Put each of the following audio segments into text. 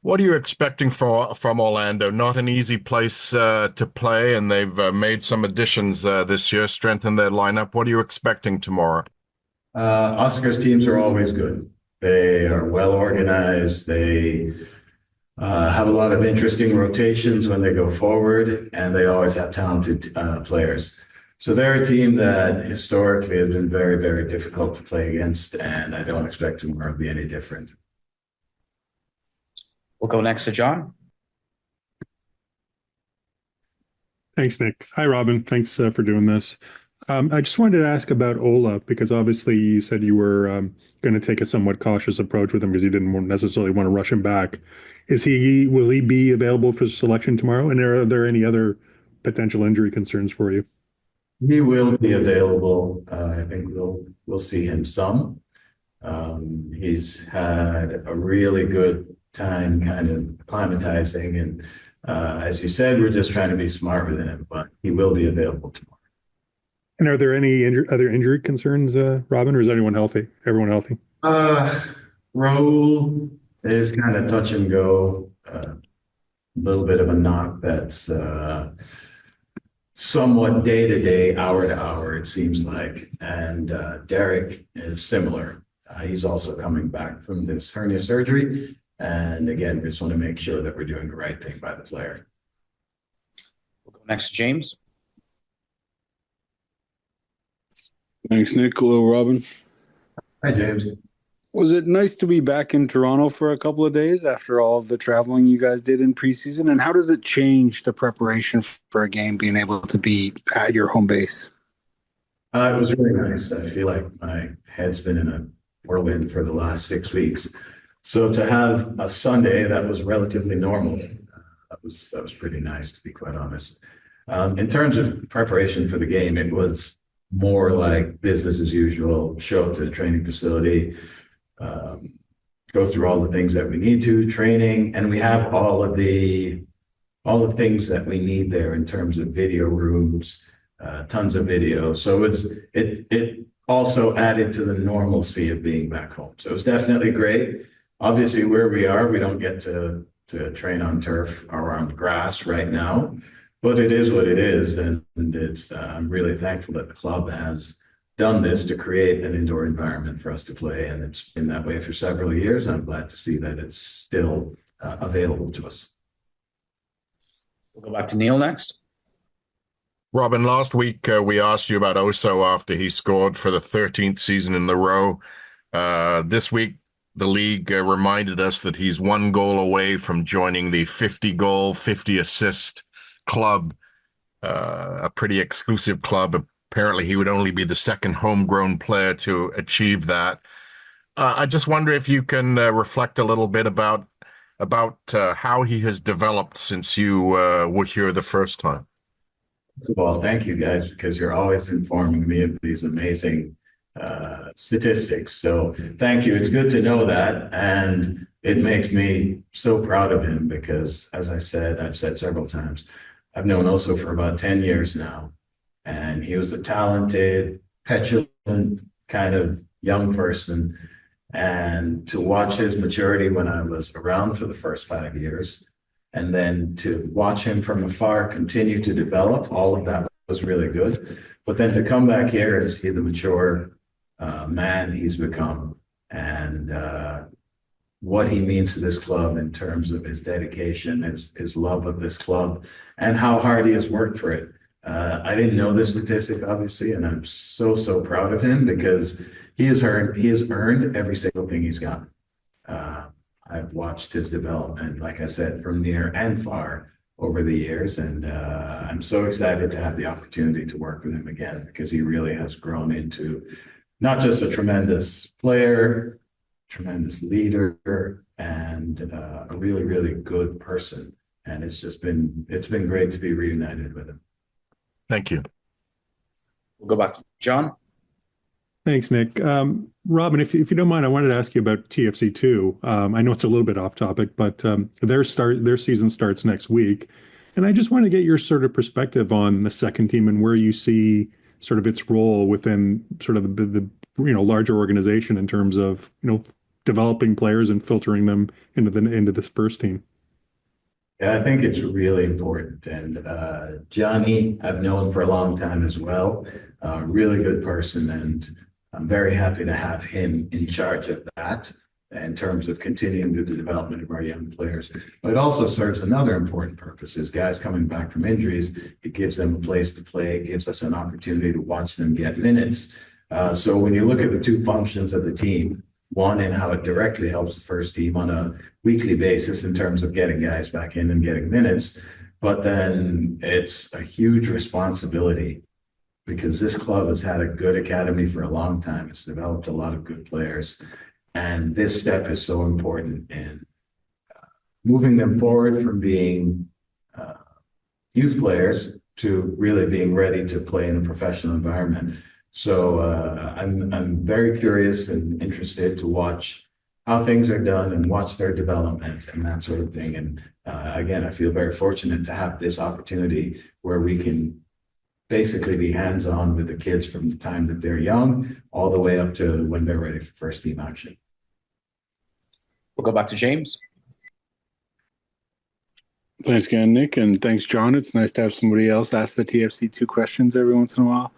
What are you expecting from Orlando? Not an easy place to play, and they've made some additions this year, strengthened their lineup. What are you expecting tomorrow? Oscar's teams are always good. They are well organized. They have a lot of interesting rotations when they go forward, and they always have talented players. So they're a team that historically has been very, very difficult to play against, and I don't expect tomorrow to be any different. We'll go next to John. Thanks, Nick. Hi, Robin. Thanks for doing this. I just wanted to ask about Ola because obviously you said you were going to take a somewhat cautious approach with him because you didn't necessarily want to rush him back. Will he be available for selection tomorrow? And are there any other potential injury concerns for you? He will be available. I think we'll see him some. He's had a really good time kind of acclimatizing, and as you said, we're just trying to be smart with him, but he will be available tomorrow. And are there any other injury concerns, Robin, or is anyone healthy? Everyone healthy? Raul is kind of touch and go. A little bit of a knock that's somewhat day to day, hour to hour, it seems like. And Derek is similar. He's also coming back from this hernia surgery. And again, we just want to make sure that we're doing the right thing by the player. We'll go next to James. Thanks, Nick. Hello, Robin. Hi, James. Was it nice to be back in Toronto for a couple of days after all of the traveling you guys did in preseason? And how does it change the preparation for a game being able to be at your home base? It was really nice. I feel like my head's been in a whirlwind for the last 6 weeks. So to have a Sunday that was relatively normal, that was pretty nice, to be quite honest. In terms of preparation for the game, it was more like business as usual. Show up to the training facility, go through all the things that we need to training, and we have all the things that we need there in terms of video rooms, tons of video. So it also added to the normalcy of being back home. So it was definitely great. Obviously, where we are, we don't get to train on turf or on grass right now, but it is what it is, and it's I'm really thankful that the club has done this to create an indoor environment for us to play, and it's been that way for several years. I'm glad to see that it's still available to us. We'll go back to Neil next. Robin, last week we asked you about Oso after he scored for the 13th season in a row. This week, the league reminded us that he's one goal away from joining the 50-goal, 50-assist club, a pretty exclusive club. Apparently, he would only be the second homegrown player to achieve that. I just wonder if you can reflect a little bit about how he has developed since you were here the first time. Well, thank you guys, because you're always informing me of these amazing statistics. So thank you. It's good to know that. And it makes me so proud of him because, as I've said several times, I've known Oso for about 10 years now. And he was a talented, petulant kind of young person. And to watch his maturity when I was around for the first 5 years, and then to watch him from afar continue to develop, all of that was really good. But then to come back here and see the mature man he's become, and what he means to this club in terms of his dedication, his love of this club, and how hard he has worked for it. I didn't know this statistic, obviously, and I'm so proud of him because he has earned every single thing he's got. I've watched his development, like I said, from near and far over the years, and I'm so excited to have the opportunity to work with him again because he really has grown into not just a tremendous player, tremendous leader, and a really good person. And it's been great to be reunited with him. Thank you. We'll go back to John. Thanks, Nick. Robin, if you don't mind, I wanted to ask you about TFC2. I know it's a little bit off topic, but their season starts next week. And I just want to get your sort of perspective on the second team and where you see sort of its role within sort of the larger organization in terms of, developing players and filtering them into this first team? Yeah, I think it's really important. And Johnny, I've known for a long time as well. Really good person, and I'm very happy to have him in charge of that in terms of continuing the development of our young players. But it also serves another important purpose: is guys coming back from injuries, it gives them a place to play. It gives us an opportunity to watch them get minutes. So when you look at the two functions of the team, one in how it directly helps the first team on a weekly basis in terms of getting guys back in and getting minutes, but then it's a huge responsibility because this club has had a good academy for a long time. It's developed a lot of good players, and this step is so important in moving them forward from being youth players to really being ready to play in a professional environment. So I'm very curious and interested to watch how things are done and watch their development and that sort of thing. And again, I feel very fortunate to have this opportunity where we can basically be hands-on with the kids from the time that they're young all the way up to when they're ready for first team action. We'll go back to James. Thanks again, Nick, and thanks, John. It's nice to have somebody else ask the TFC two questions every once in a while.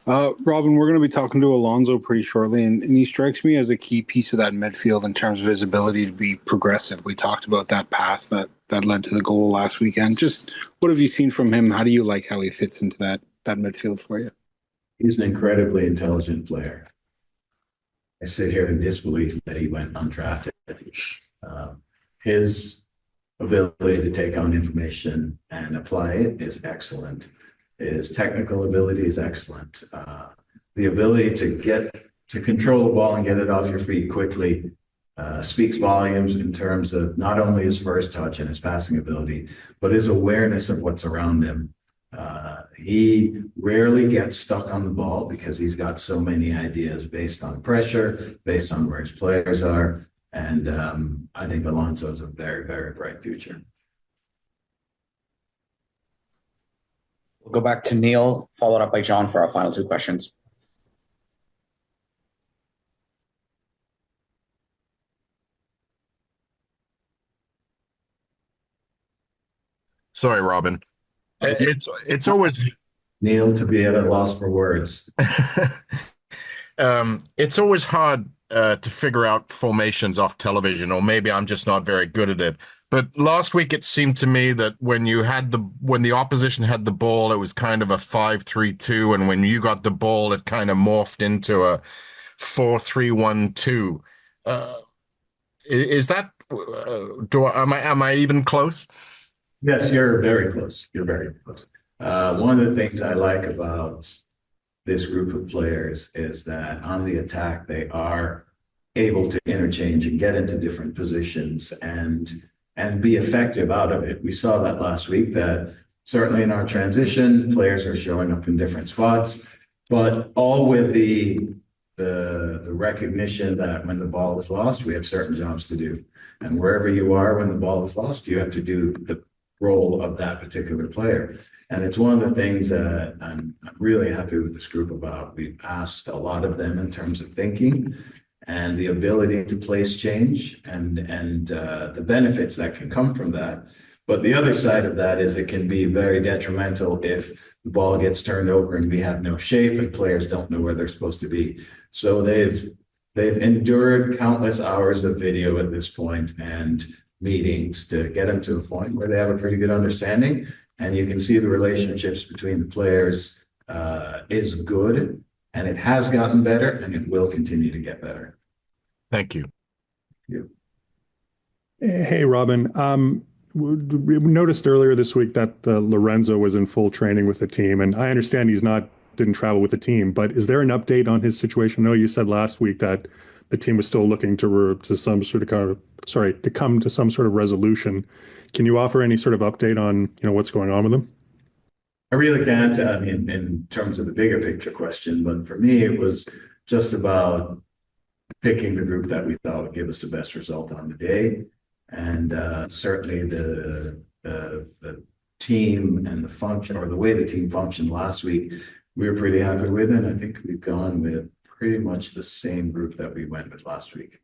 Robin, we're going to be talking to Alonso pretty shortly, and he strikes me as a key piece of that midfield in terms of his ability to be progressive. We talked about that pass that led to the goal last weekend. Just what have you seen from him? How do you like how he fits into that midfield for you? He's an incredibly intelligent player. I sit here in disbelief that he went undrafted. His ability to take on information and apply it is excellent. His technical ability is excellent. The ability to control the ball and get it off your feet quickly speaks volumes in terms of not only his first touch and his passing ability, but his awareness of what's around him. He rarely gets stuck on the ball because he's got so many ideas based on pressure, based on where his players are. And I think Alonso is a very, very bright future. We'll go back to Neil, followed up by John for our final two questions. Sorry, Robin. It's always Neil, to be at a loss for words. it's always hard to figure out formations off television, or maybe I'm just not very good at it. But last week it seemed to me that when the opposition had the ball, it was kind of a 5-3-2, and when you got the ball, it kind of morphed into a 4-3-1-2. Is that am I even close? Yes, you're very close. You're very close. One of the things I like about this group of players is that on the attack, they are able to interchange and get into different positions and be effective out of it. We saw that last week, that certainly in our transition, players are showing up in different spots, but all with the recognition that when the ball is lost, we have certain jobs to do. And wherever you are when the ball is lost, you have to do the role of that particular player. And it's one of the things that I'm really happy with this group about. We've asked a lot of them in terms of thinking and the ability to place change and the benefits that can come from that. But the other side of that is it can be very detrimental if the ball gets turned over and we have no shape and players don't know where they're supposed to be. So they've endured countless hours of video at this point and meetings to get them to a point where they have a pretty good understanding. And you can see the relationships between the players is good, and it has gotten better, and it will continue to get better. Thank you. Thank you. Hey, Robin. We noticed earlier this week that Lorenzo was in full training with the team, and I understand didn't travel with the team, but is there an update on his situation? I know you said last week that the team was still looking to come to some sort of resolution. Can you offer any sort of update on what's going on with him? I really can't, in terms of the bigger picture question, but for me, it was just about picking the group that we thought would give us the best result on the day. And certainly the team and the function, or the way the team functioned last week, we were pretty happy with. And I think we've gone with pretty much the same group that we went with last week.